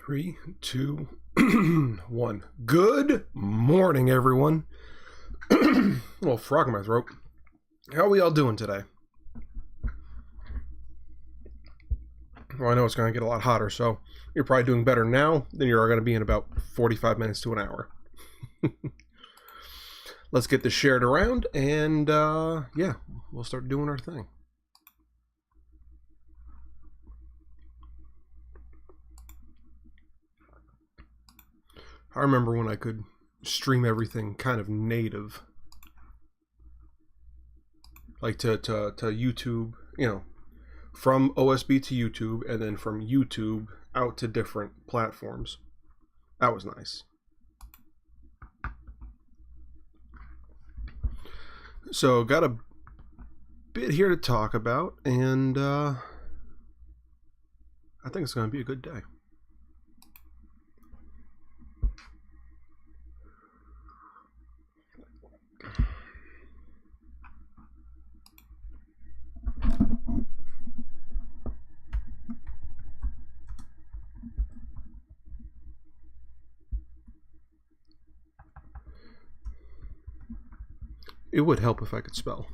3, 2, 1. Good morning, everyone. A little frog in my throat. How are we all doing today? Well, I know it's going to get a lot hotter, so you're probably doing better now than you are going to be in about 45 minutes to an hour. Let's get this shared around, and yeah, we'll start doing our thing. I remember when I could stream everything kind of native, like to YouTube, you know, from OSB to YouTube, and then from YouTube out to different platforms. That was nice. So got a bit here to talk about, and I think it's going to be a good day. It would help if I could spell.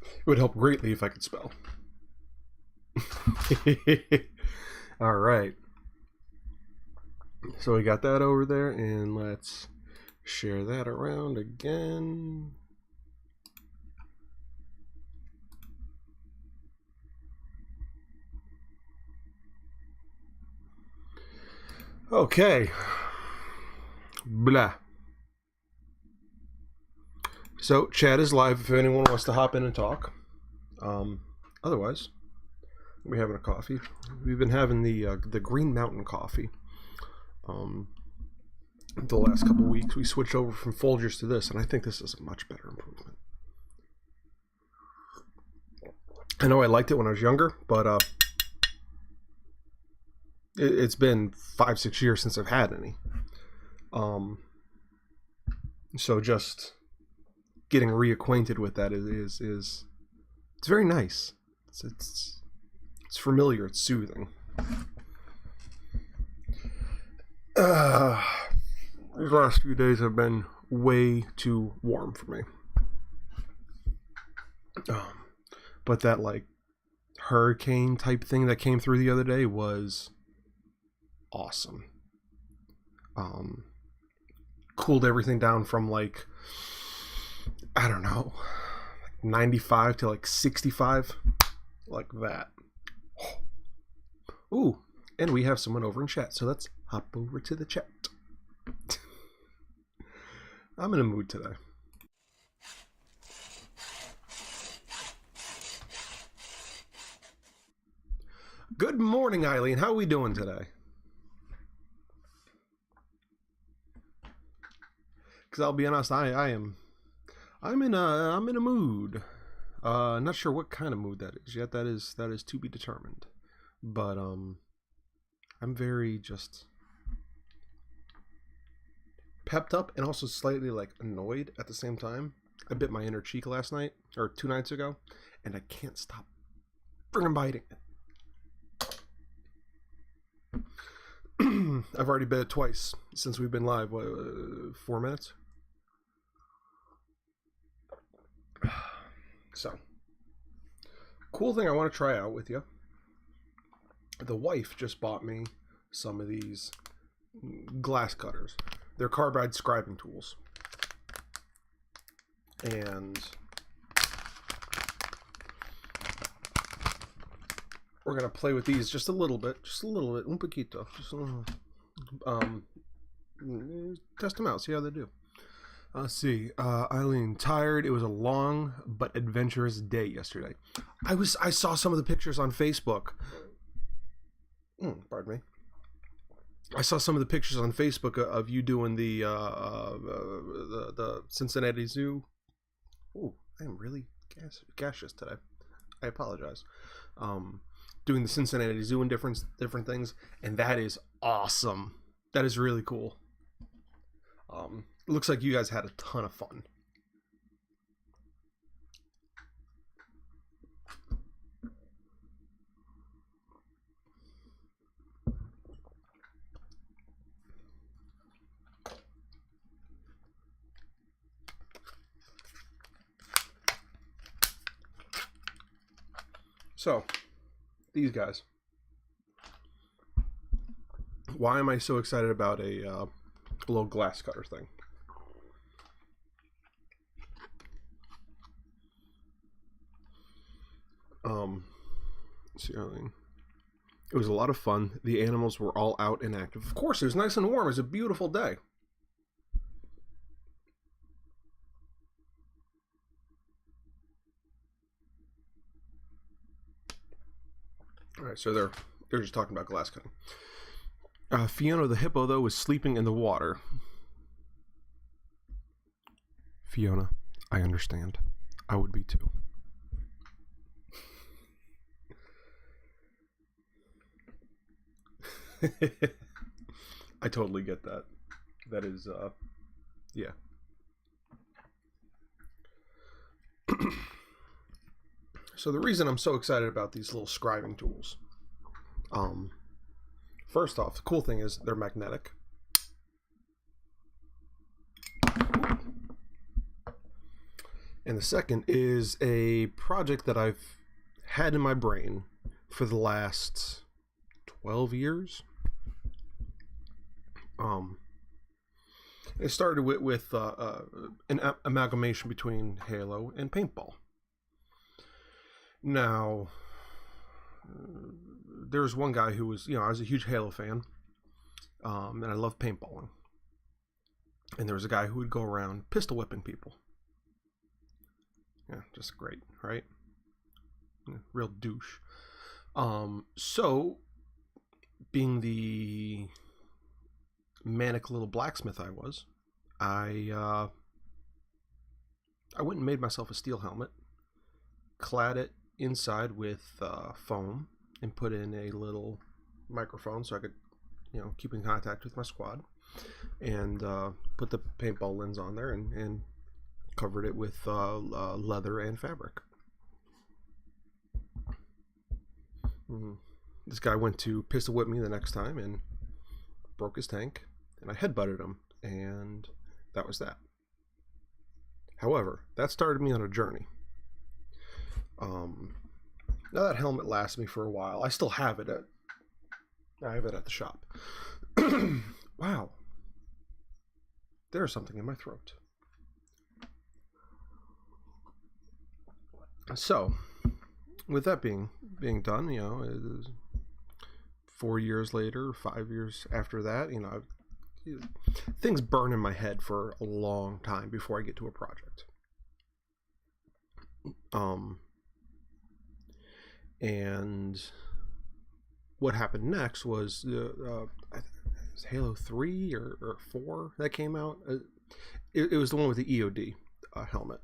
It would help greatly if I could spell. All right. So we got that over there, and let's share that around again. Okay. Blah. So chat is live if anyone wants to hop in and talk. Otherwise, we're having a coffee. We've been having the Green Mountain coffee. The last couple weeks we switched over from Folgers to this, and I think this is a much better improvement. I know I liked it when I was younger, but it's been 5-6 years since I've had any. So just getting reacquainted with that is it's very nice. It's familiar. It's soothing. These last few days have been way too warm for me. But that like hurricane type thing that came through the other day was awesome. Cooled everything down from like, I don't know, like 95 to like 65, like that. Ooh, and we have someone over in chat, so let's hop over to the chat. I'm in a mood today. Good morning, Eileen. How are we doing today? Because I'll be honest, I'm in a mood. Not sure what kind of mood that is yet. That is to be determined. But I'm very just pepped up and also slightly like annoyed at the same time. I bit my inner cheek last night or 2 nights ago, and I can't stop friggin' biting it. I've already bit it twice since we've been live. What, 4 minutes? So, cool thing I want to try out with you. The wife just bought me some of these glass cutters. They're carbide scribing tools. And we're going to play with these just a little bit. Un poquito. Just a little. Test them out. See how they do. Let's see. Eileen, tired. It was a long but adventurous day yesterday. I saw some of the pictures on Facebook. Pardon me. I saw some of the pictures on Facebook of you doing the Cincinnati Zoo. Ooh, I am really gaseous today. I apologize. doing the Cincinnati Zoo and different things, and that is awesome. That is really cool. It looks like you guys had a ton of fun. So, these guys. Why am I so excited about a little glass cutter thing? It was a lot of fun. The animals were all out and active. Of course, it was nice and warm. It was a beautiful day. All right, so they're just talking about glass cutting. Fiona the hippo, though, was sleeping in the water. Fiona, I understand. I would be too. I totally get that. That is, yeah. So the reason I'm so excited about these little scribing tools, first off, the cool thing is they're magnetic. And the second is a project that I've had in my brain for the last 12 years. It started with an amalgamation between Halo and paintball. Now, there was one guy who was, I was a huge Halo fan, and I loved paintballing. And there was a guy who would go around pistol whipping people. Yeah, just great, right? Yeah, real douche. So, being the manic little blacksmith I was, I went and made myself a steel helmet, clad it inside with foam, and put in a little microphone so I could, keep in contact with my squad, and put the paintball lens on there and covered it with leather and fabric. This guy went to pistol whip me the next time and broke his tank, and I headbutted him, and that was that. However, that started me on a journey. Now that helmet lasted me for a while. I still have it at the shop. Wow. There's something in my throat. So, with that being done, 4 years later, 5 years after that, things burn in my head for a long time before I get to a project. And what happened next was Halo 3 or 4 that came out. It was the one with the EOD helmet.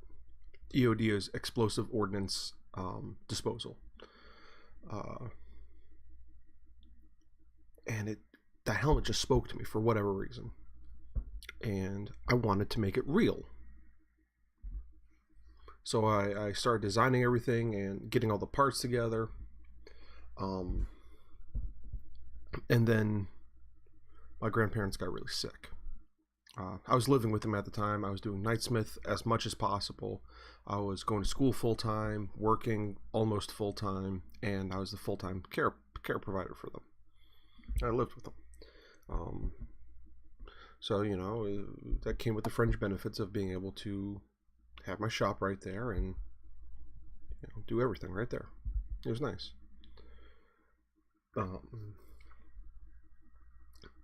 EOD is Explosive Ordnance Disposal. And that helmet just spoke to me for whatever reason. And I wanted to make it real. So I started designing everything and getting all the parts together. And then my grandparents got really sick. I was living with them at the time. I was doing Knightsmith as much as possible. I was going to school full-time, working almost full-time, and I was the full-time care provider for them. I lived with them. So, that came with the fringe benefits of being able to have my shop right there and do everything right there. It was nice.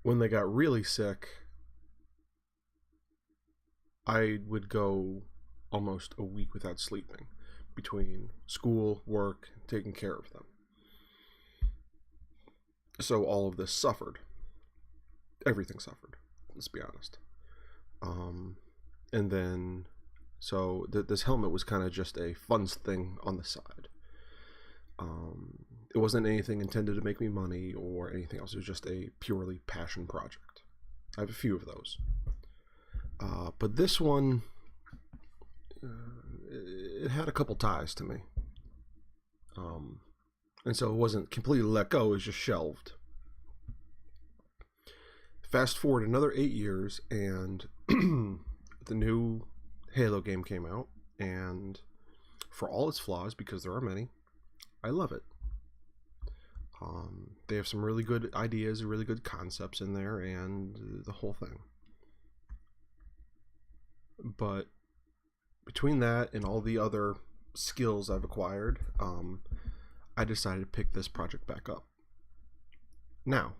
When they got really sick, I would go almost a week without sleeping between school, work, taking care of them. So all of this suffered. Everything suffered, let's be honest. And then, so this helmet was kind of just a fun thing on the side. It wasn't anything intended to make me money or anything else. It was just a purely passion project. I have a few of those. But this one, it had a couple ties to me. And so it wasn't completely let go, it was just shelved. Fast forward another 8 years, and the new Halo game came out, and for all its flaws, because there are many, I love it. They have some really good ideas, really good concepts in there, and the whole thing. But between that and all the other skills I've acquired, I decided to pick this project back up. Now,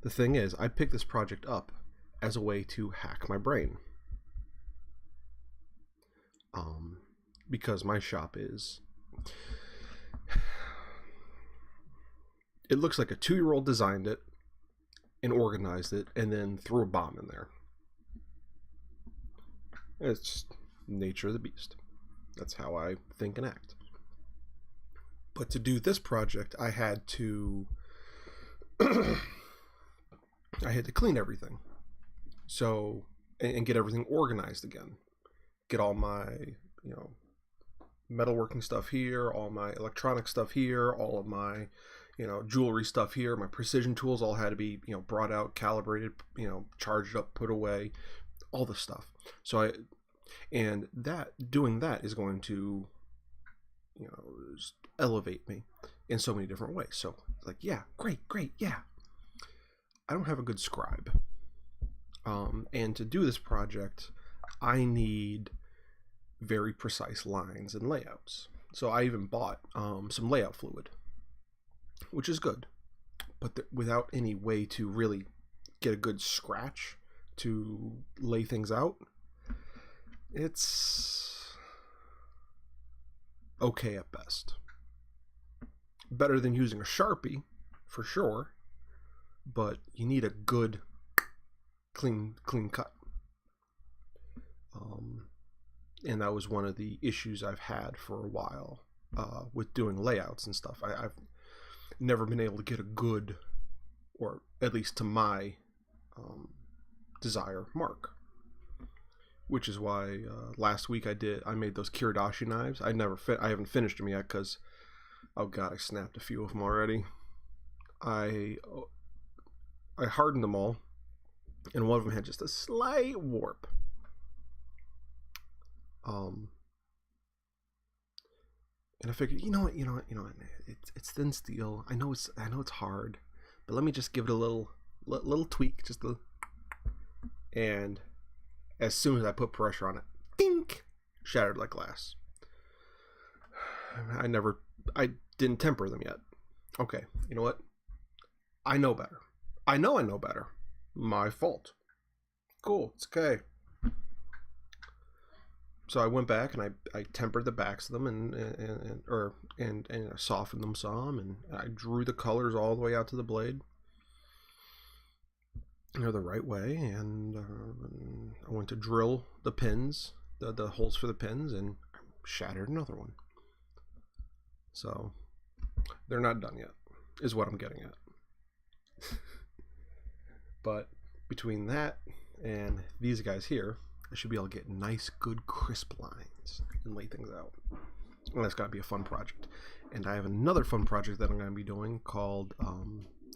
the thing is, I picked this project up as a way to hack my brain. Because my shop is... It looks like a 2-year-old designed it and organized it and then threw a bomb in there. It's nature of the beast. That's how I think and act. But to do this project, I had to clean everything. So, and get everything organized again. Get all my, metalworking stuff here, all my electronic stuff here, all of my, jewelry stuff here. My precision tools all had to be, brought out, calibrated, charged up, put away, all this stuff. So doing that is going to, just elevate me in so many different ways. So like, yeah, great, yeah. I don't have a good scribe. And to do this project, I need very precise lines and layouts. So I even bought some layout fluid, which is good, but without any way to really get a good scratch to lay things out, it's okay at best. Better than using a Sharpie, for sure, but you need a good, clean cut. And that was one of the issues I've had for a while with doing layouts and stuff. I've never been able to get a good, or at least to my desire, mark. Which is why last week I made those Kiridashi knives. I haven't finished them yet because, oh god, I snapped a few of them already. I hardened them all, and one of them had just a slight warp. And I figured, you know what, it's thin steel. I know it's hard, but let me just give it a little tweak, and as soon as I put pressure on it, dink, shattered like glass. I didn't temper them yet. Okay, you know what? I know better. I know better. My fault. Cool, it's okay. So I went back and I tempered the backs of them and I softened them some, and I drew the colors all the way out to the blade. The right way, and I went to drill the pins, the holes for the pins, and shattered another one. So they're not done yet, is what I'm getting at. But between that and these guys here, I should be able to get nice, good, crisp lines and lay things out. And that's got to be a fun project. And I have another fun project that I'm going to be doing called,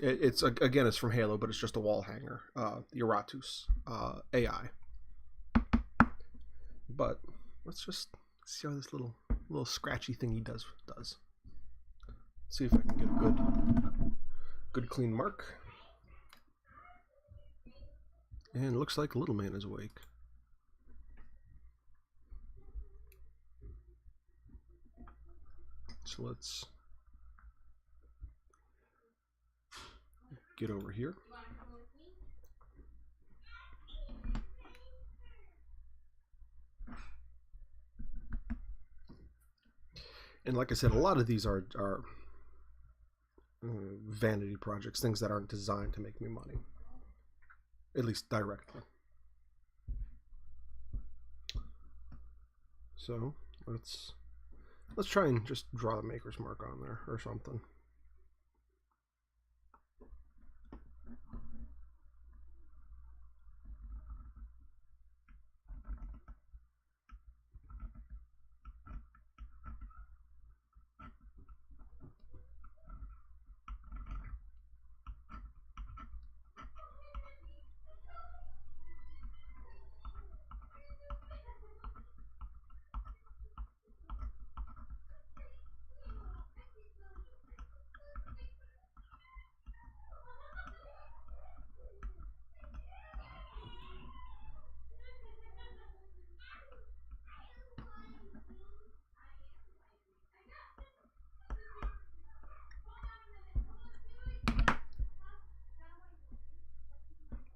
it's from Halo, but it's just a wall hanger, the Eratus AI. But let's just see how this little scratchy thingy does. See if I can get a good clean mark. And it looks like little man is awake. So let's get over here. And like I said, a lot of these are vanity projects, things that aren't designed to make me money, at least directly. So let's Let's try and just draw the maker's mark on there or something.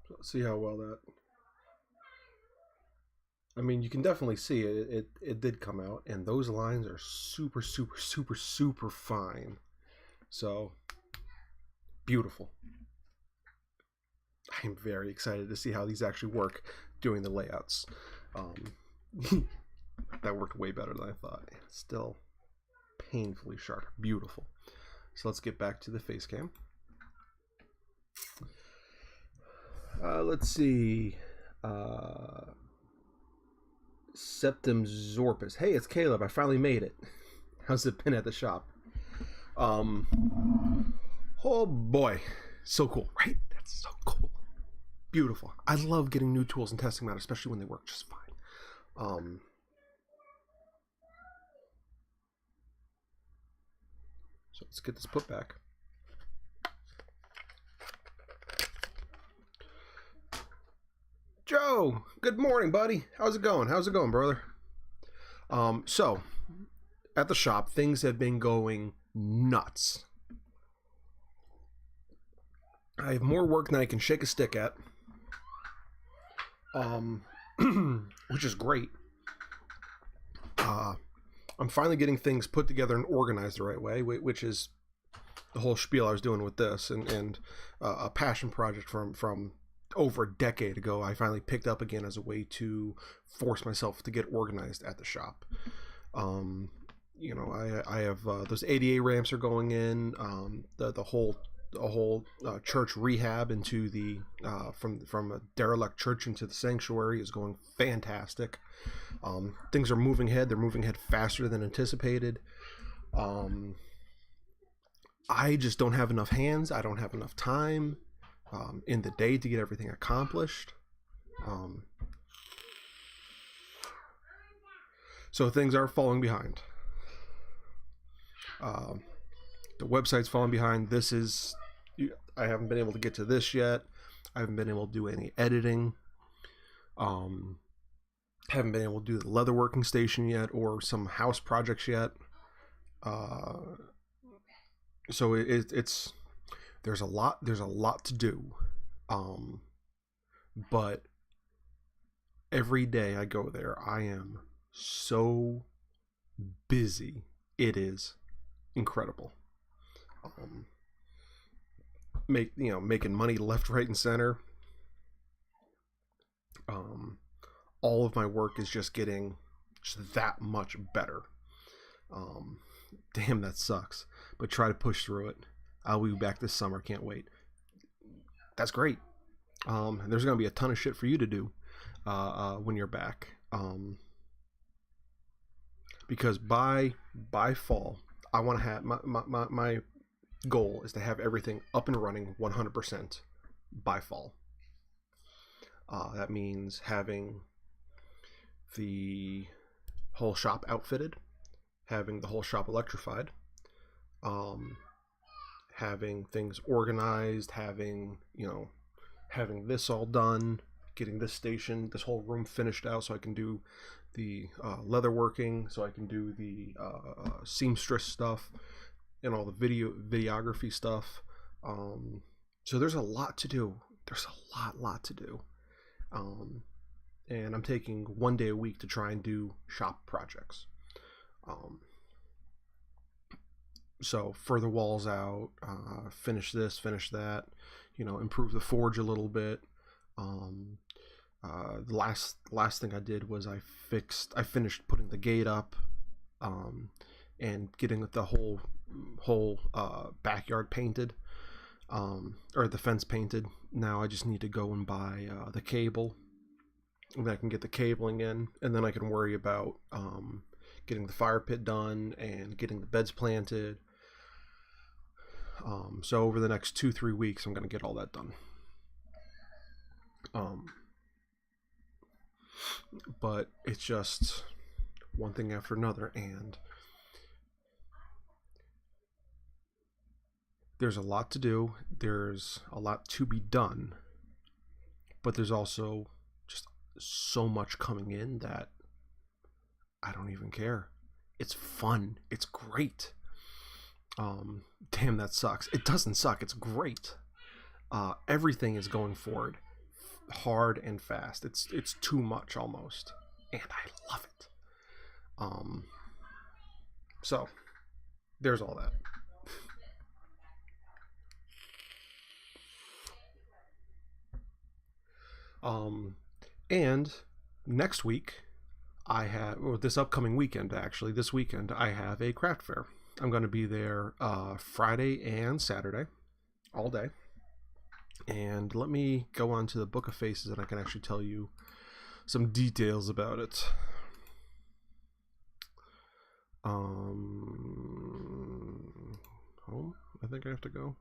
Let's see how well that... I mean, you can definitely see it did come out, and those lines are super, super, super, super fine. So, beautiful. I'm very excited to see how these actually work doing the layouts. That worked way better than I thought. Still painfully sharp. Beautiful. So let's get back to the face cam. Let's see. Septum Zorpus. Hey, it's Caleb. I finally made it. How's it been at the shop? Oh boy. So cool, right? That's so cool. Beautiful. I love getting new tools and testing them out, especially when they work just fine. So let's get this put back. Joe, good morning, buddy. How's it going? How's it going, brother? So at the shop, things have been going nuts. I have more work than I can shake a stick at, which is great. I'm finally getting things put together and organized the right way, which is the whole spiel I was doing with this, and a passion project from over a decade ago. I finally picked up again as a way to force myself to get organized at the shop. You know, I have those ADA ramps are going in. The whole church rehab into the from a derelict church into the sanctuary is going fantastic. Things are moving ahead. They're moving ahead faster than anticipated. I just don't have enough hands. I don't have enough time in the day to get everything accomplished. So things are falling behind. The website's falling behind. I haven't been able to get to this yet. I haven't been able to do any editing. Haven't been able to do the leatherworking station yet, or some house projects yet. So it's there's a lot to do. But every day I go there, I am so busy. It is incredible. Making money left, right, and center. All of my work is just getting just that much better. Damn, that sucks. But try to push through it. I'll be back this summer. Can't wait. That's great. And there's going to be a ton of shit for you to do when you're back. Because by fall, I want to have my goal is to have everything up and running 100% by fall. That means having the whole shop outfitted, having the whole shop electrified, having things organized, having this all done, getting this whole room finished out so I can do the leatherworking, so I can do the seamstress stuff and all the videography stuff. So there's a lot to do. There's a lot to do. And I'm taking one day a week to try and do shop projects. So further walls out, finish this, finish that, improve the forge a little bit. The last thing I did was I finished putting the gate up, and getting the whole backyard painted, or the fence painted. Now I just need to go and buy the cable, and then I can get the cabling in, and then I can worry about getting the fire pit done and getting the beds planted. So over the next 2-3 weeks, I'm going to get all that done. But it's just one thing after another, and there's a lot to do. There's a lot to be done, but there's also just so much coming in that I don't even care. It's fun. It's great. Damn, that sucks. It doesn't suck. It's great. Everything is going forward hard and fast. It's too much almost, and I love it. So there's all that. And next week I have, or this upcoming weekend actually, this weekend I have a craft fair. I'm going to be there Friday and Saturday, all day. And let me go on to the Book of Faces and I can actually tell you some details about it. Home, I think I have to go.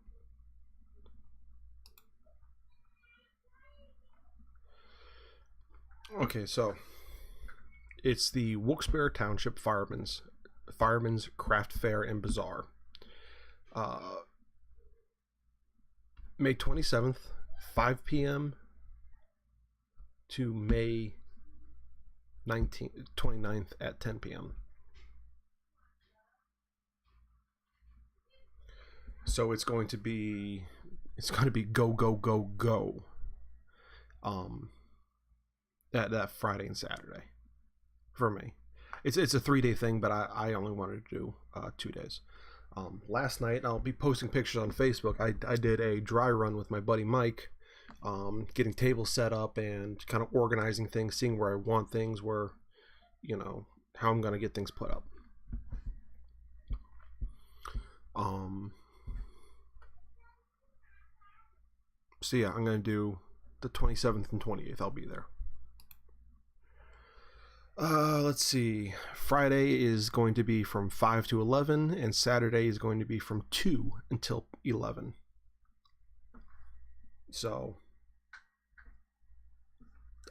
Okay, so it's the Wilkes-Barre Township Firemen's Craft Fair and Bazaar. May 27th, 5 p.m. to May 29th at 10 p.m. So it's going to be go, go, go, go. That Friday and Saturday for me. It's a 3-day thing, but I only wanted to do 2 days. Last night, I'll be posting pictures on Facebook. I did a dry run with my buddy Mike, getting tables set up and kind of organizing things, seeing where I want things, where, how I'm going to get things put up. So yeah, I'm going to do the 27th and 28th. I'll be there. Let's see. Friday is going to be from 5 to 11, and Saturday is going to be from 2 until 11. So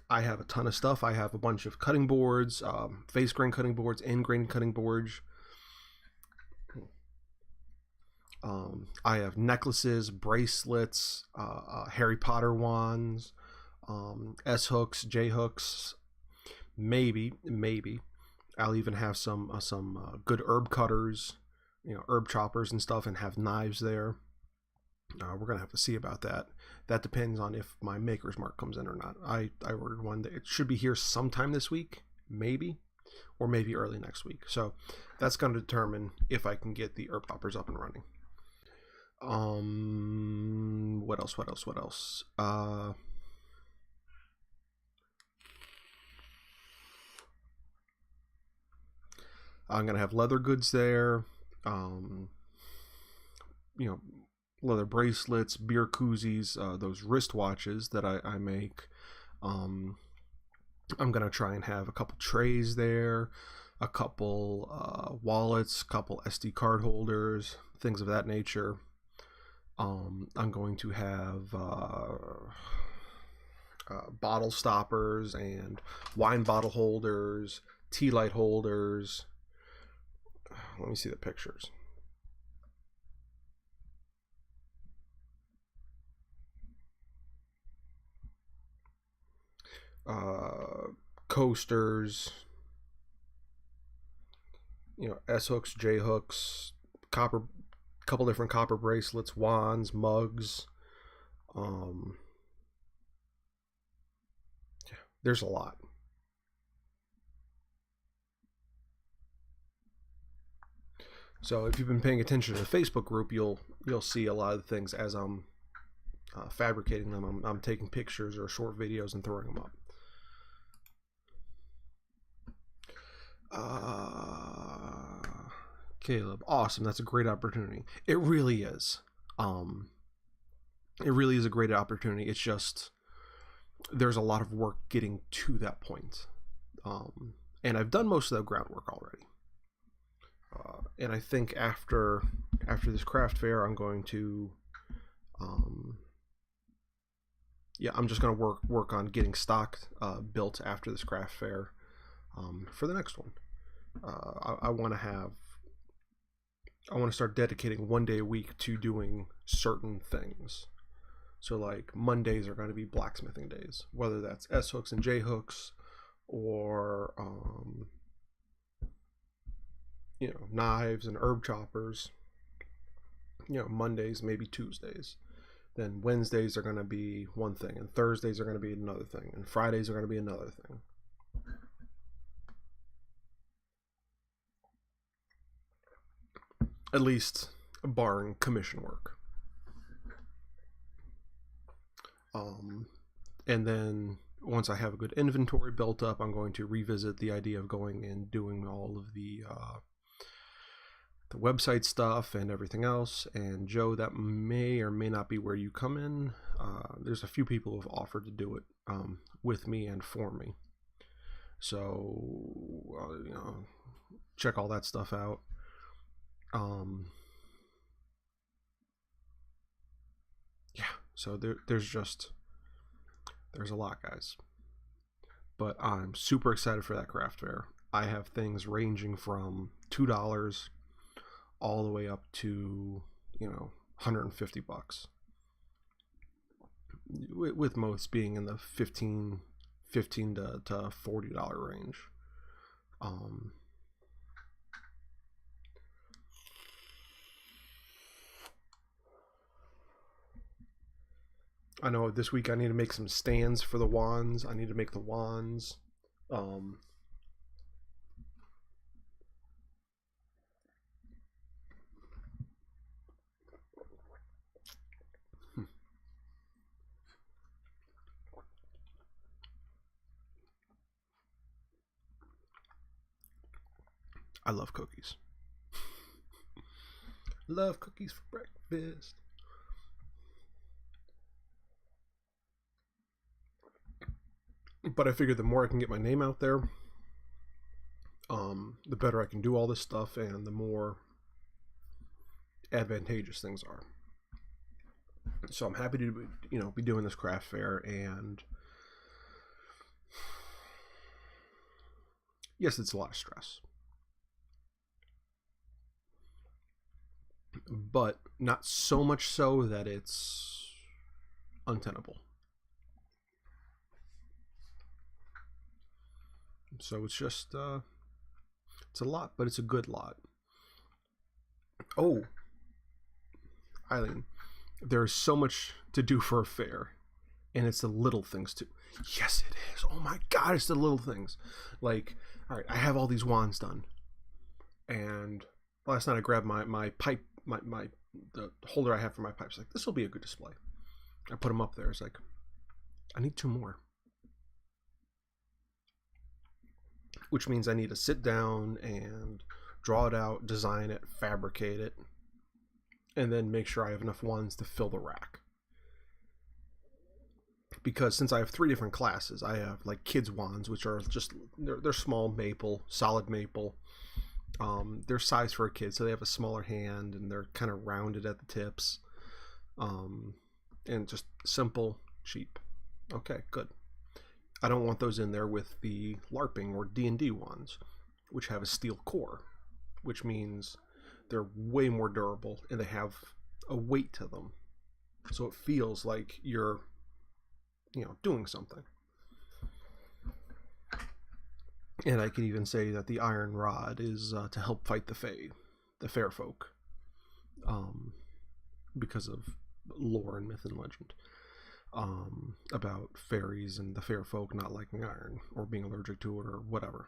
I have a ton of stuff. I have a bunch of cutting boards, face grain cutting boards, end grain cutting boards. I have necklaces, bracelets, Harry Potter wands, S hooks, J hooks. Maybe I'll even have some good herb cutters, herb choppers and stuff, and have knives there. We're gonna have to see about that. That depends on if my Maker's Mark comes in or not. I ordered one that it should be here sometime this week, maybe, or maybe early next week. So that's going to determine if I can get the herb choppers up and running. What else? I'm gonna have leather goods there, leather bracelets, beer koozies, those wristwatches that I make. I'm gonna try and have a couple trays there, a couple wallets, a couple SD card holders, things of that nature. I'm going to have bottle stoppers and wine bottle holders, tea light holders. Let me see the pictures. Coasters, S hooks, J hooks, couple different copper bracelets, wands, mugs. There's a lot. So if you've been paying attention to the Facebook group, you'll see a lot of the things as I'm fabricating them. I'm taking pictures or short videos and throwing them up. Caleb, awesome. That's a great opportunity. It really is. It really is a great opportunity. It's just there's a lot of work getting to that point. And I've done most of the groundwork already. And I think after this craft fair, I'm going to, I'm just going to work on getting stock built after this craft fair for the next one. I want to start dedicating one day a week to doing certain things. So like Mondays are going to be blacksmithing days, whether that's S hooks and J hooks, or knives and herb choppers. Mondays, maybe Tuesdays. Then Wednesdays are going to be one thing, and Thursdays are going to be another thing, and Fridays are going to be another thing. At least barring commission work. And then once I have a good inventory built up, I'm going to revisit the idea of going and doing all of the website stuff and everything else. And Joe, that may or may not be where you come in. There's a few people who have offered to do it with me and for me. So, check all that stuff out. So there's a lot, guys. But I'm super excited for that craft fair. I have things ranging from $2 all the way up to, $150. With most being in the $15 to $40 range. I know this week I need to make some stands for the wands. I need to make the wands. I love cookies. Love cookies for breakfast. But I figured the more I can get my name out there, the better I can do all this stuff, and the more advantageous things are. So I'm happy to, be doing this craft fair, and yes, it's a lot of stress, but not so much so that it's untenable. So it's just, it's a lot, but it's a good lot. Oh, Eileen, there's so much to do for a fair, and it's the little things too. Yes, it is. Oh my God, it's the little things. Like, all right, I have all these wands done, and last night I grabbed my pipe, the holder I have for my pipes. Like, this will be a good display. I put them up there. It's like, I need 2 more. Which means I need to sit down and draw it out, design it, fabricate it, and then make sure I have enough wands to fill the rack. Because since I have 3 different classes, I have like kids wands, which are just, they're small maple, solid maple. They're sized for a kid, so they have a smaller hand, and they're kind of rounded at the tips. And just simple, cheap. Okay, good. I don't want those in there with the LARPing or D&D ones, which have a steel core, which means they're way more durable and they have a weight to them. So it feels like you're, doing something. And I can even say that the iron rod is to help fight the fair folk, because of lore and myth and legend. About fairies and the fair folk not liking iron or being allergic to it or whatever.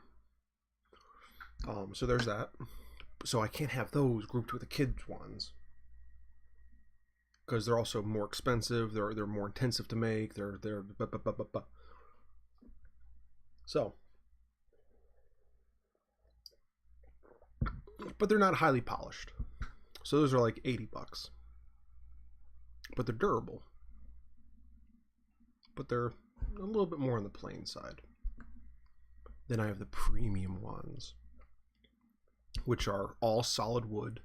So there's that. So I can't have those grouped with the kids ones because they're also more expensive. They're more intensive to make. So but they're not highly polished. So those are like $80, but they're durable. But they're a little bit more on the plain side. Then I have the premium ones, which are all solid wood.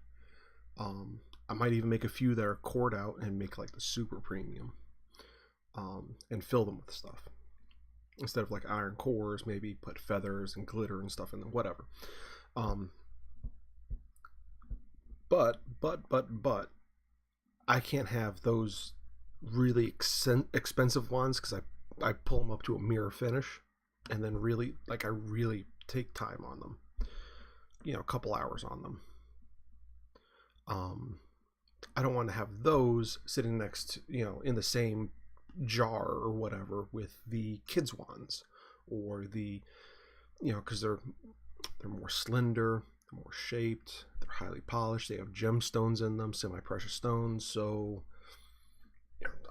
I might even make a few that are cored out and make like the super premium, and fill them with stuff. Instead of like iron cores, maybe put feathers and glitter and stuff in them, whatever. But I can't have those really expensive ones because I pull them up to a mirror finish, and then really I really take time on them, a couple hours on them. I don't want to have those sitting next to, in the same jar or whatever with the kids ones, or the, because they're more slender, they're more shaped, they're highly polished, they have gemstones in them, semi-precious stones. So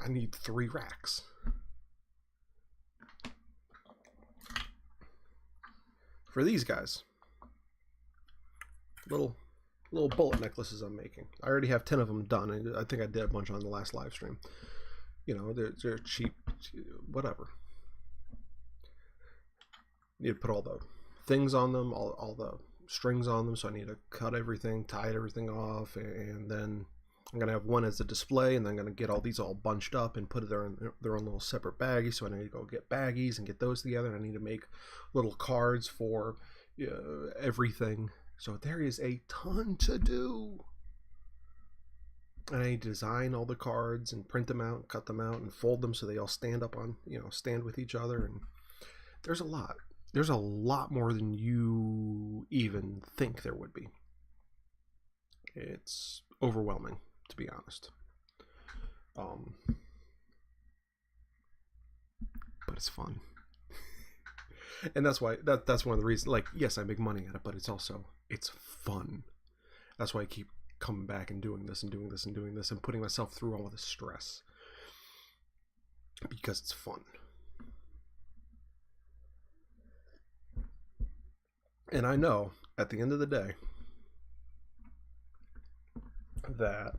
I need 3 racks. For these guys, little bullet necklaces I'm making. I already have 10 of them done. I think I did a bunch on the last live stream. They're cheap, whatever. You put all the things on them, all the strings on them, so I need to cut everything, tie everything off, and then I'm gonna have one as a display, and then I'm gonna get all these all bunched up and put their own little separate baggies. So I need to go get baggies and get those together, and I need to make little cards for everything. So there is a ton to do. And I need to design all the cards and print them out and cut them out and fold them so they all stand up on, stand with each other. And there's a lot. There's a lot more than you even think there would be. It's overwhelming, to be honest. But it's fun. And that's why that's one of the reasons, like, yes, I make money at it, but it's fun. That's why I keep coming back and doing this and doing this and doing this and putting myself through all of this stress, because it's fun. And I know at the end of the day that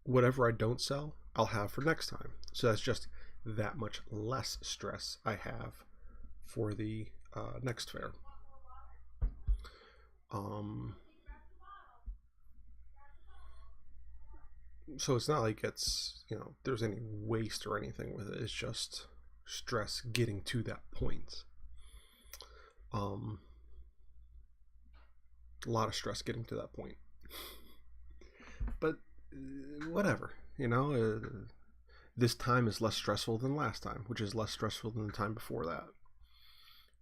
whatever I don't sell, I'll have for next time. So that's just that much less stress I have for the next fair. So it's not like it's, there's any waste or anything with it. It's just stress getting to that point. A lot of stress getting to that point. But whatever, this time is less stressful than last time, which is less stressful than the time before that.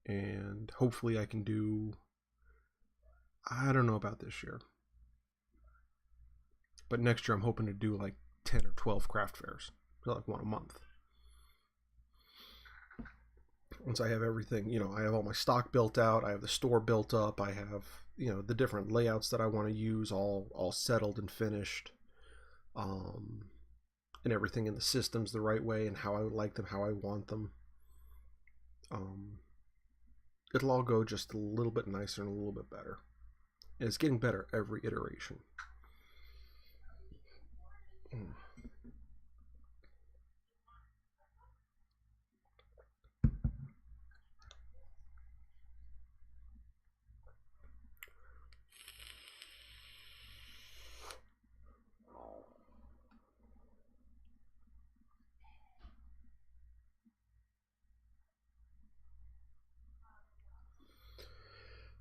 And hopefully I can do, I don't know about this year, but next year I'm hoping to do like 10 or 12 craft fairs, like one a month. Once I have everything, I have all my stock built out, I have the store built up, I have, the different layouts that I want to use all settled and finished, and everything in the systems the right way and how I would like them, how I want them. It'll all go just a little bit nicer and a little bit better. And it's getting better every iteration.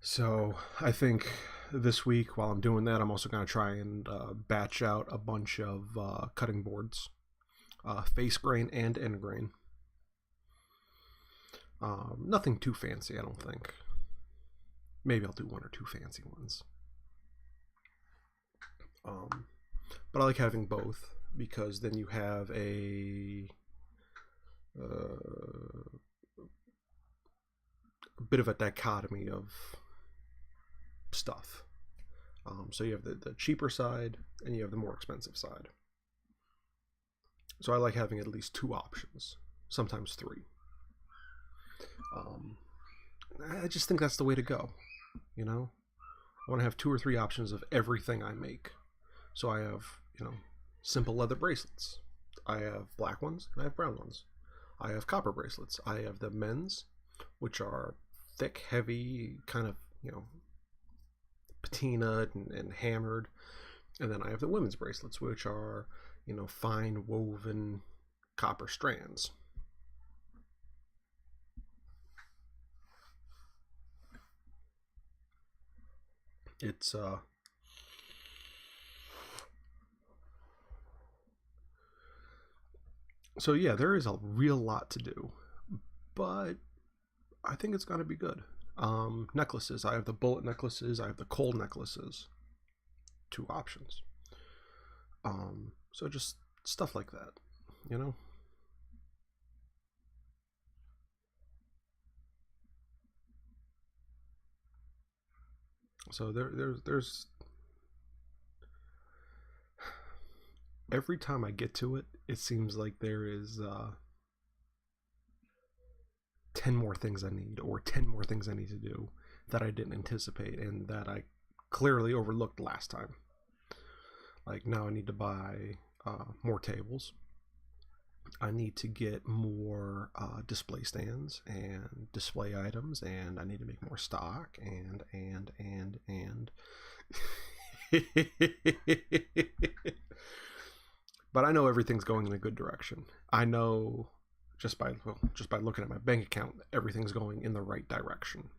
So I think this week, while I'm doing that, I'm also going to try and batch out a bunch of cutting boards, face grain and end grain. Nothing too fancy, I don't think. Maybe I'll do 1 or 2 fancy ones. But I like having both, because then you have a bit of a dichotomy of stuff. So you have the cheaper side and you have the more expensive side. So I like having at least 2 options, sometimes 3. I just think that's the way to go. You know, I want to have 2 or 3 options of everything I make. So I have, you know, simple leather bracelets. I have black ones and I have brown ones. I have copper bracelets. I have the men's, which are thick, heavy, kind of, you know, patina and hammered. And then I have the women's bracelets, which are, you know, fine woven copper strands. It's so yeah, there is a real lot to do, but I think it's gonna be good. Necklaces. I have the bullet necklaces. I have the coal necklaces. 2 options. So just stuff like that, you know. So there's every time I get to it, it seems like there is 10 more things I need, or 10 more things I need to do that I didn't anticipate and that I clearly overlooked last time. Like now I need to buy more tables. I need to get more display stands and display items, and I need to make more stock, and but I know everything's going in a good direction. I know just by looking at my bank account, everything's going in the right direction.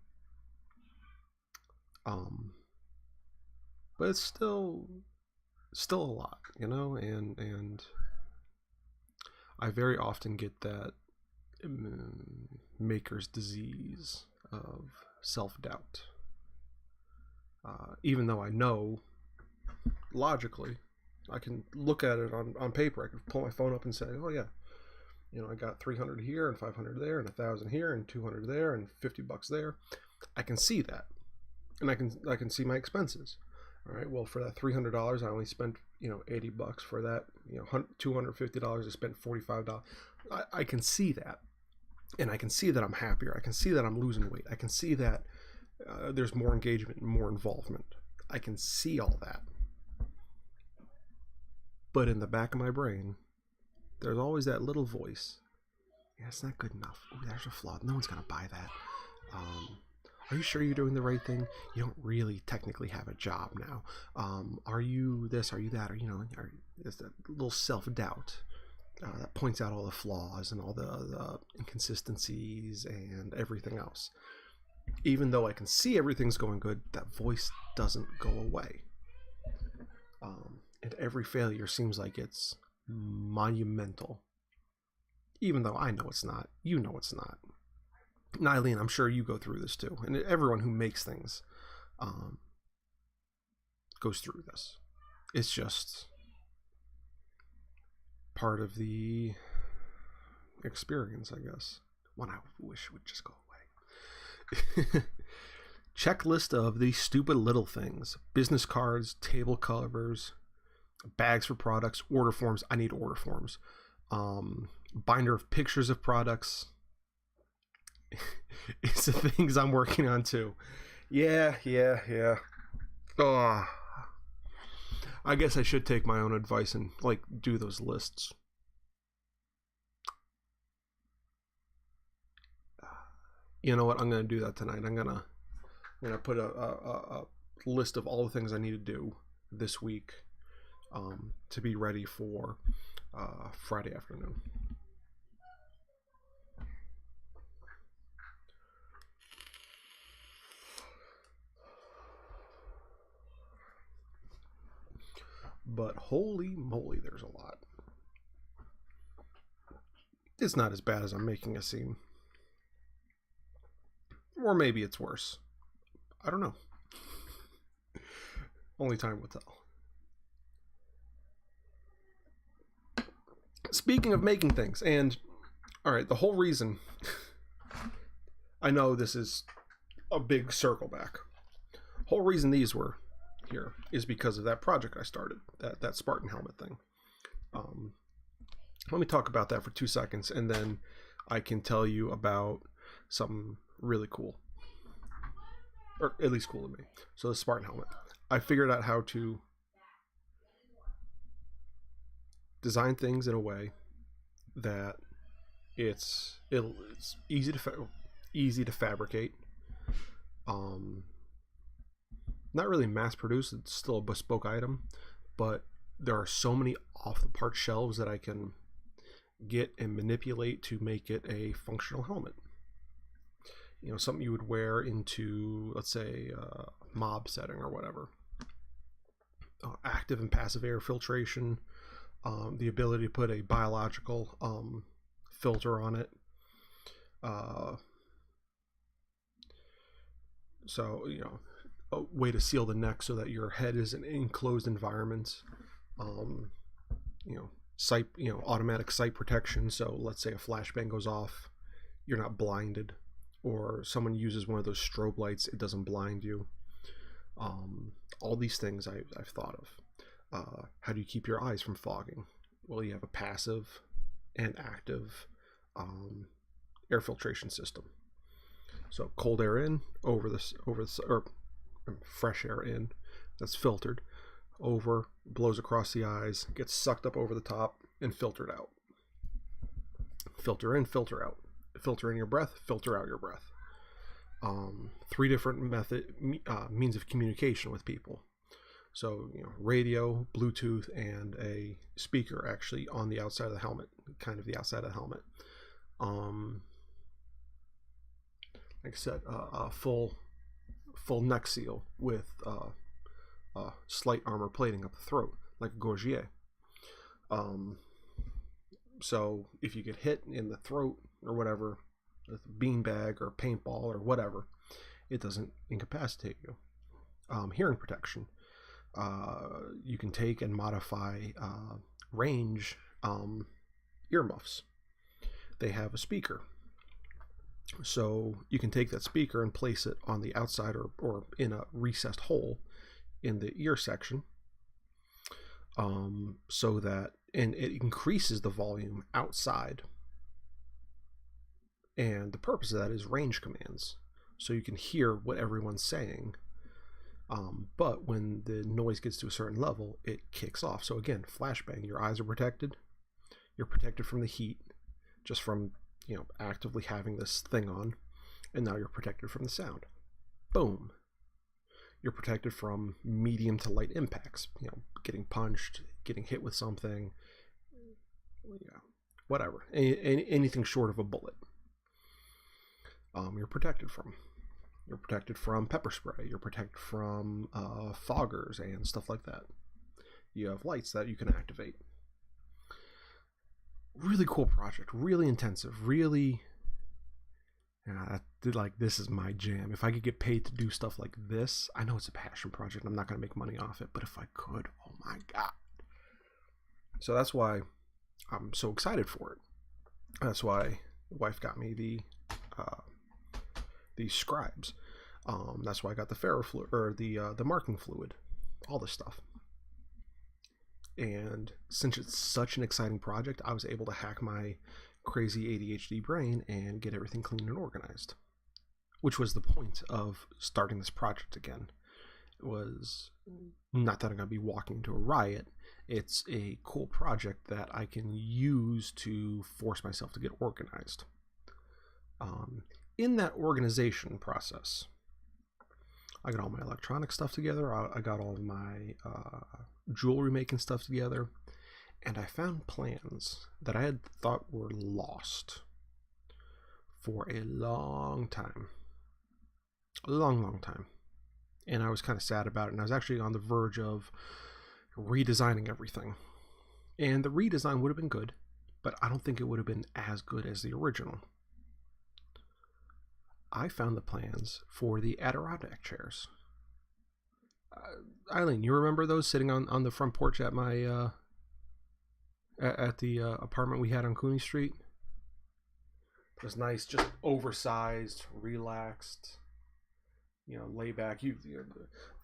But it's still a lot, you know, and I very often get that maker's disease of self-doubt. Even though I know logically, I can look at it on paper. I can pull my phone up and say, oh yeah, you know, I got 300 here and 500 there and 1,000 here and 200 there and $50 there. I can see that, and I can see my expenses. All right, well, for that $300, I only spent, you know, $80. For that, you know, $250, I spent $45. I can see that, and I can see that I'm happier. I can see that I'm losing weight. I can see that there's more engagement and more involvement. I can see all that. But in the back of my brain, there's always that little voice. Yeah, it's not good enough. Oh, there's a flaw. No one's gonna buy that. Are you sure you're doing the right thing? You don't really technically have a job now. Are you this? Are you that? Or, you know, there's that little self-doubt that points out all the flaws and all the inconsistencies and everything else. Even though I can see everything's going good, that voice doesn't go away. And every failure seems like it's monumental. Even though I know it's not. You know it's not. Nylene, I'm sure you go through this too. And everyone who makes things goes through this. It's just part of the experience, I guess. One I wish would just go away. Checklist of these stupid little things. Business cards, table covers, bags for products, order forms. I need order forms. Binder of pictures of products. It's the things I'm working on too. Yeah. Oh, I guess I should take my own advice and like do those lists. You know what? I'm gonna do that tonight. I'm gonna put a list of all the things I need to do this week to be ready for Friday afternoon. But holy moly, there's a lot. It's not as bad as I'm making it seem. Or maybe it's worse. I don't know. Only time will tell. Speaking of making things, and alright, the whole reason I know this is a big circle back. Whole reason these were here is because of that project I started, that Spartan helmet thing. Let me talk about that for 2 seconds, and then I can tell you about something really cool, or at least cool to me. So the Spartan helmet, I figured out how to design things in a way that it's easy to fabricate. Not really mass produced, it's still a bespoke item, but there are so many off the part shelves that I can get and manipulate to make it a functional helmet. You know, something you would wear into, let's say, a mob setting or whatever. Active and passive air filtration, the ability to put a biological filter on it. So, you know, a way to seal the neck so that your head is in enclosed environments. You know, sight, you know, automatic sight protection. So let's say a flashbang goes off, you're not blinded, or someone uses one of those strobe lights, it doesn't blind you. All these things I've thought of. How do you keep your eyes from fogging? Well, you have a passive and active air filtration system. So cold air in or fresh air in that's filtered over, blows across the eyes, gets sucked up over the top and filtered out. Filter in, filter out. Filter in your breath, filter out your breath. 3 different means of communication with people. So, you know, radio, Bluetooth, and a speaker actually on the outside of the helmet, kind of the outside of the helmet. Like I said, a full neck seal with slight armor plating up the throat, like a gorget. So if you get hit in the throat or whatever, with a beanbag or paintball or whatever, it doesn't incapacitate you. Hearing protection. You can take and modify range earmuffs. They have a speaker. So you can take that speaker and place it on the outside or in a recessed hole in the ear section, so that, and it increases the volume outside. And the purpose of that is range commands. So you can hear what everyone's saying. But when the noise gets to a certain level, it kicks off. So again, flashbang, your eyes are protected. You're protected from the heat just from, you know, actively having this thing on. And now you're protected from the sound. Boom. You're protected from medium to light impacts. You know, getting punched, getting hit with something. Yeah, whatever. Anything short of a bullet. You're protected from. You're protected from pepper spray. You're protected from foggers and stuff like that. You have lights that you can activate. Really cool project. Really intensive. Really, like, this is my jam. If I could get paid to do stuff like this, I know it's a passion project. I'm not going to make money off it, but if I could, oh my god. So that's why I'm so excited for it. That's why the wife got me these scribes. That's why I got the ferrofluid, or the marking fluid, all this stuff. And since it's such an exciting project, I was able to hack my crazy ADHD brain and get everything clean and organized, which was the point of starting this project again. It was not that I'm going to be walking into a riot. It's a cool project that I can use to force myself to get organized. In that organization process, I got all my electronic stuff together. I got all of my jewelry making stuff together. And I found plans that I had thought were lost for a long time. A long time. And I was kind of sad about it. And I was actually on the verge of redesigning everything. And the redesign would have been good, but I don't think it would have been as good as the original. I found the plans for the Adirondack chairs. Eileen, you remember those sitting on the front porch at my at the apartment we had on Cooney Street? It was nice, just oversized, relaxed, you know, lay back.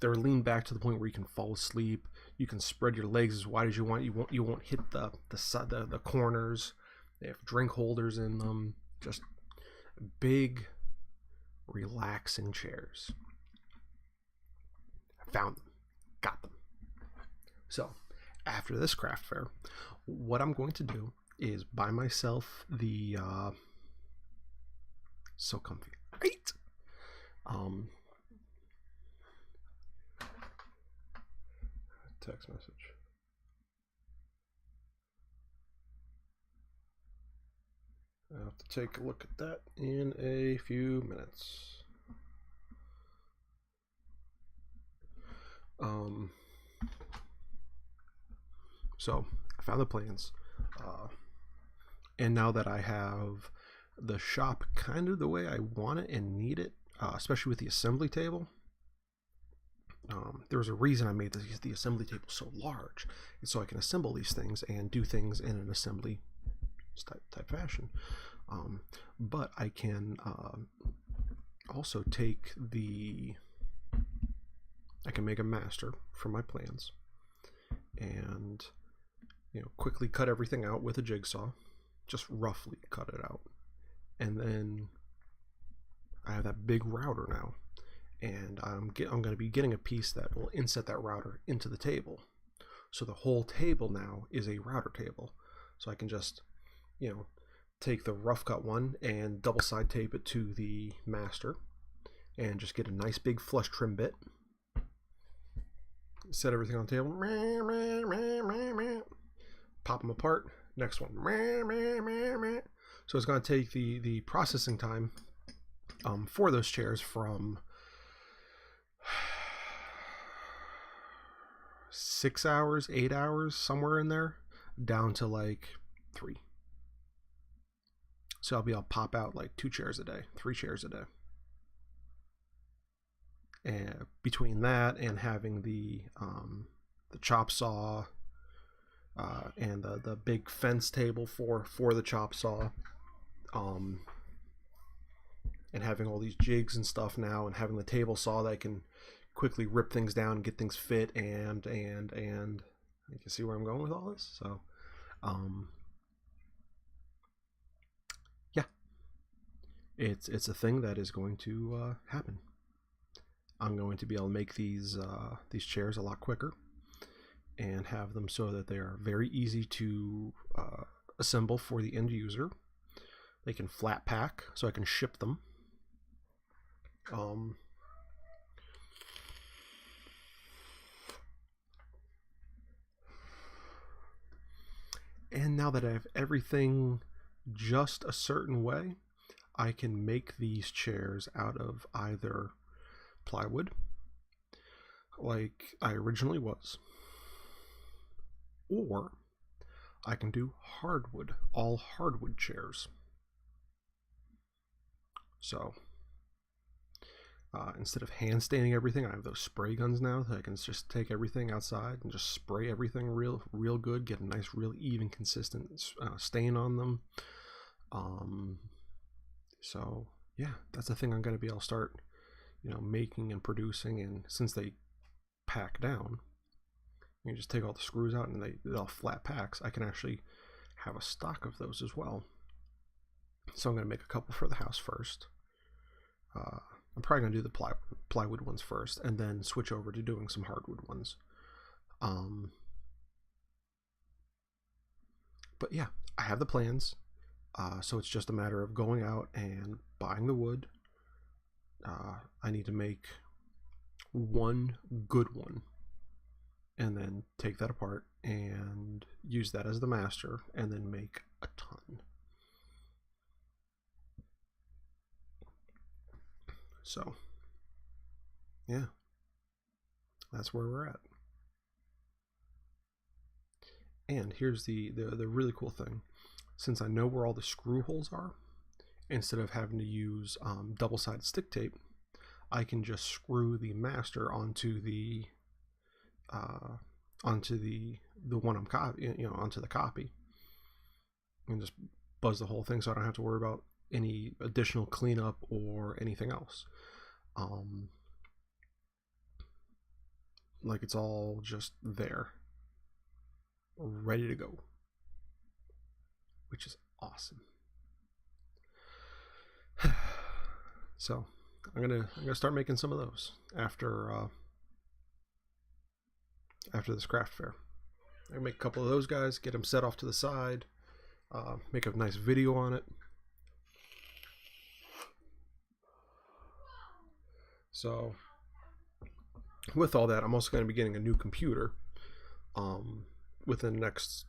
They're leaned back to the point where you can fall asleep. You can spread your legs as wide as you want. You won't hit the corners. They have drink holders in them. Just big, relaxing chairs. I found them, got them. So after this craft fair, what I'm going to do is buy myself the so comfy, right? Text message. I'll have to take a look at that in a few minutes. So I found the plans, and now that I have the shop kind of the way I want it and need it, especially with the assembly table. There's a reason I made the assembly table so large. It's so I can assemble these things and do things in an assembly type fashion. But I can also take I can make a master from my plans and quickly cut everything out with a jigsaw, just roughly cut it out, and then I have that big router now, and I'm going to be getting a piece that will inset that router into the table, so the whole table now is a router table. So I can just take the rough cut one and double side tape it to the master and just get a nice big flush trim bit, set everything on the table, pop them apart, next one. So it's going to take the processing time for those chairs from 6 hours, 8 hours, somewhere in there, down to like 3. So I'll be able to pop out like 2 chairs a day, 3 chairs a day. And between that and having the chop saw and the big fence table for the chop saw, and having all these jigs and stuff now, and having the table saw that I can quickly rip things down and get things fit, and you can see where I'm going with all this. So yeah, it's a thing that is going to happen. I'm going to be able to make these chairs a lot quicker and have them so that they are very easy to assemble for the end user. They can flat pack, so I can ship them. And now that I have everything just a certain way, I can make these chairs out of either plywood, like I originally was, or I can do hardwood, all hardwood chairs. So instead of hand staining everything, I have those spray guns now that I can just take everything outside and just spray everything real good, get a nice, real even, consistent stain on them. So yeah, that's the thing I'm going to be able to start making and producing. And since they pack down, you just take all the screws out and they'll flat packs. I can actually have a stock of those as well. So I'm going to make a couple for the house first. I'm probably going to do the plywood ones first, and then switch over to doing some hardwood ones. But yeah, I have the plans. So it's just a matter of going out and buying the wood. I need to make one good one, and then take that apart and use that as the master, and then make a ton. So yeah, that's where we're at. And here's the really cool thing. Since I know where all the screw holes are, instead of having to use double-sided stick tape, I can just screw the master onto the one I'm copying, onto the copy, and just buzz the whole thing, so I don't have to worry about any additional cleanup or anything else. Like it's all just there, ready to go, which is awesome. So I'm gonna start making some of those after this craft fair. I make a couple of those guys, get them set off to the side, make a nice video on it. So with all that, I'm also going to be getting a new computer within the next,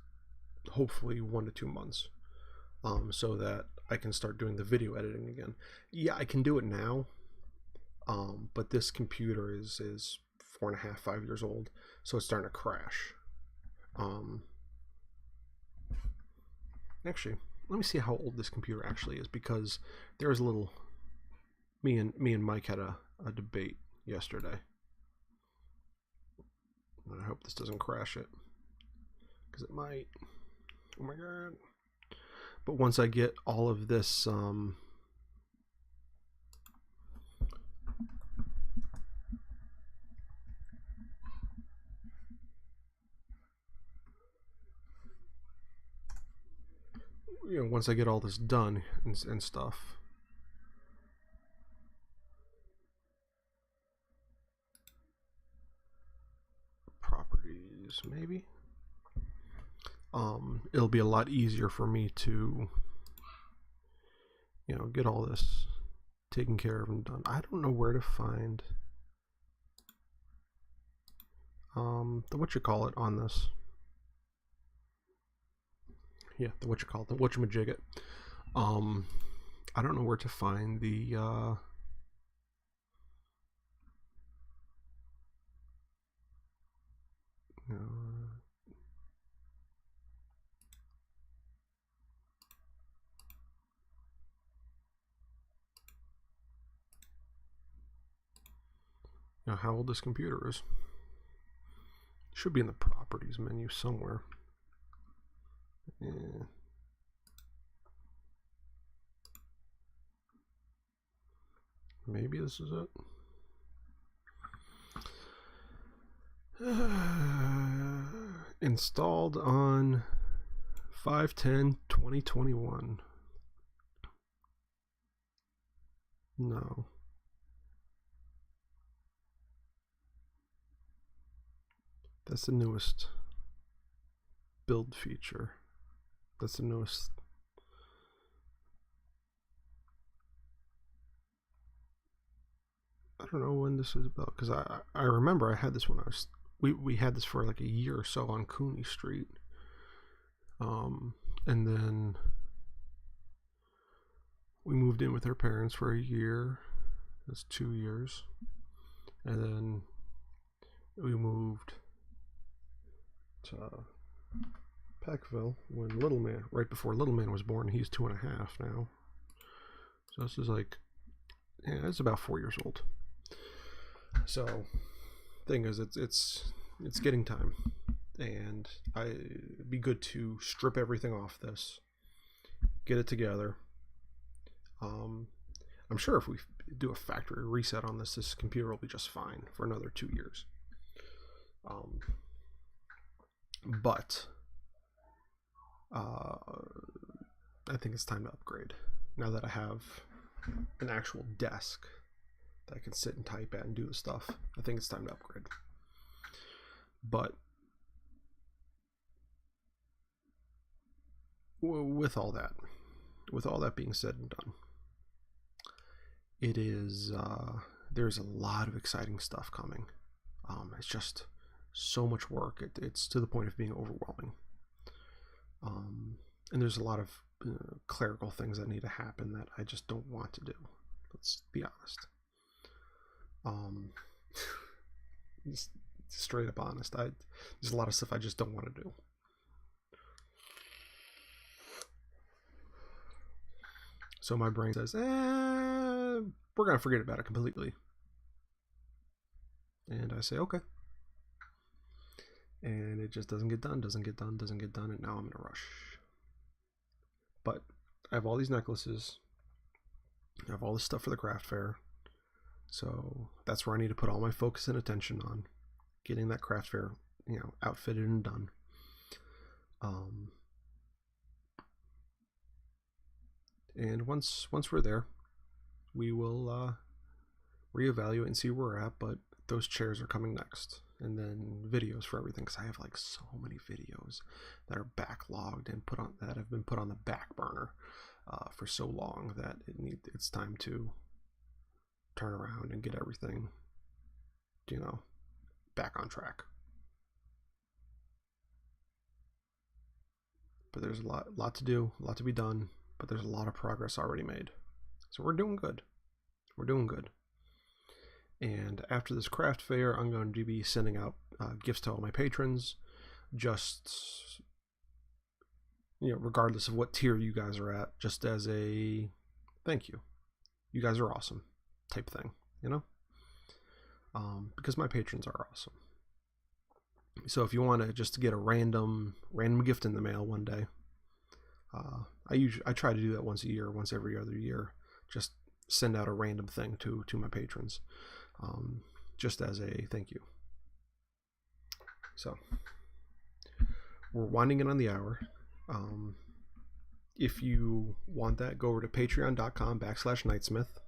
hopefully, 1 to 2 months, so that I can start doing the video editing again. Yeah, I can do it now, but this computer is 4.5, 5 years old, so it's starting to crash. Actually, let me see how old this computer actually is, because there's a little. Me and Mike had a debate yesterday. I hope this doesn't crash it, because it might. Oh my god. But once I get all of this once I get all this done and stuff, properties maybe, it'll be a lot easier for me to get all this taken care of and done. I don't know where to find the whatchamajigget on this. Yeah, the whatchamajigget. I don't know where to find the how old this computer is. Should be in the properties menu somewhere. Yeah. Maybe this is it. Installed on 5/10/2021. No. That's the newest build feature. That's the newest. I don't know when this is about, because I remember I had this when we had this for like a year or so on Cooney Street, and then we moved in with our parents for a year. That's 2 years, and then we moved to Peckville when Little Man, right before Little Man was born. He's 2.5 now, so this is like, yeah, it's about 4 years old. So thing is, it's getting time, and it'd be good to strip everything off this, get it together. I'm sure if we do a factory reset on this computer will be just fine for another 2 years. But I think it's time to upgrade now that I have an actual desk that I can sit and type at and do the stuff. I think it's time to upgrade. But with all that being said and done, it is there's a lot of exciting stuff coming. It's just so much work. It's to the point of being overwhelming. And there's a lot of clerical things that need to happen that I just don't want to do. Let's be honest. Just straight up honest. There's a lot of stuff I just don't want to do. So my brain says, we're gonna forget about it completely. And I say, okay. And it just doesn't get done, and now I'm in a rush. But I have all these necklaces. I have all this stuff for the craft fair. So that's where I need to put all my focus and attention on, getting that craft fair, outfitted and done. And once we're there, we will reevaluate and see where we're at. But those chairs are coming next, and then videos for everything, because I have like so many videos that are backlogged and that have been put on the back burner for so long that it's time to turn around and get everything, back on track. But there's a lot to do, a lot to be done, but there's a lot of progress already made. So we're doing good. We're doing good. And after this craft fair, I'm going to be sending out gifts to all my patrons, just, regardless of what tier you guys are at, just as a thank you. You guys are awesome type thing, because my patrons are awesome. So if you want to just get a random gift in the mail one day, I try to do that once a year, once every other year, just send out a random thing to my patrons, just as a thank you. So we're winding in on the hour. If you want that, go over to patreon.com/Knightsmith.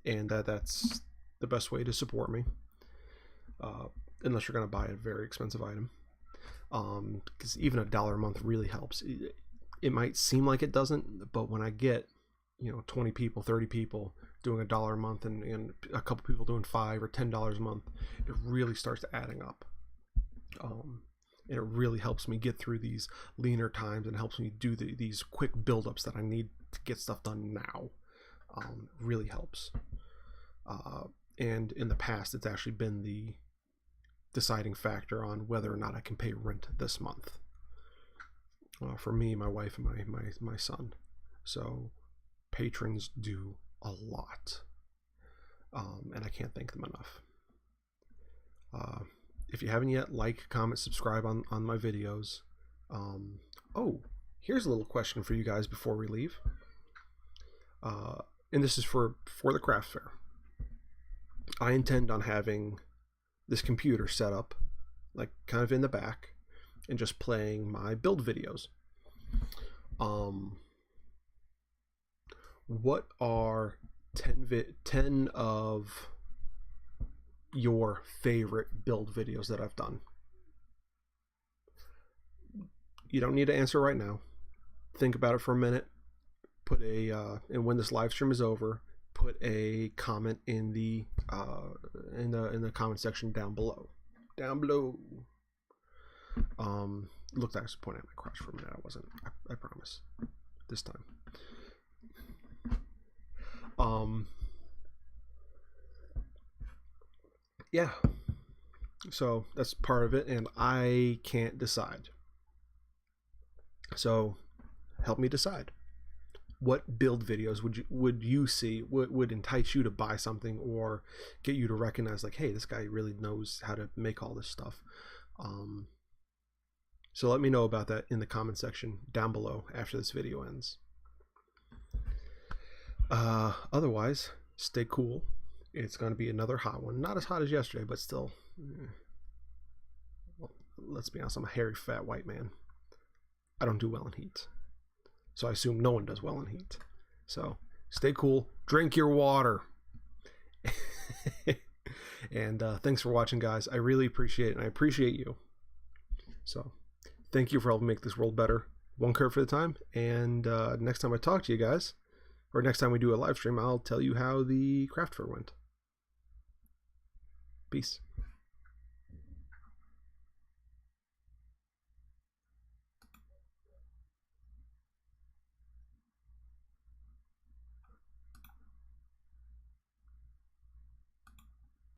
And that's the best way to support me. Unless you're going to buy a very expensive item, because even $1 a month really helps. It might seem like it doesn't, but when I get 20 people, 30 people doing $1 a month, and a couple people doing $5 or $10 a month, it really starts adding up. And it really helps me get through these leaner times, and helps me do these quick buildups that I need to get stuff done now. Really helps. And in the past, it's actually been the deciding factor on whether or not I can pay rent this month. For me, my wife, and my son. So patrons do a lot. And I can't thank them enough. If you haven't yet, like, comment, subscribe on my videos. Oh, here's a little question for you guys before we leave. And this is for the craft fair. I intend on having this computer set up, like kind of in the back, and just playing my build videos. What are 10 of your favorite build videos that I've done? You don't need to answer right now. Think about it for a minute. Put and when this live stream is over, put a comment in the comment section down below. Looked like I was pointing at my crotch for a minute. I wasn't. I promise. This time. Yeah. So that's part of it, and I can't decide. So help me decide. What build videos would you see would entice you to buy something, or get you to recognize, like, hey, this guy really knows how to make all this stuff. So let me know about that in the comment section down below after this video ends. Otherwise, stay cool. It's going to be another hot one. Not as hot as yesterday, but still. Well, let's be honest, I'm a hairy, fat white man. I don't do well in heat. So I assume no one does well in heat. So stay cool. Drink your water. And thanks for watching, guys. I really appreciate it, and I appreciate you. So thank you for helping make this world better. One kerf at a time. And next time I talk to you guys, or next time we do a live stream, I'll tell you how the craft fair went. Peace.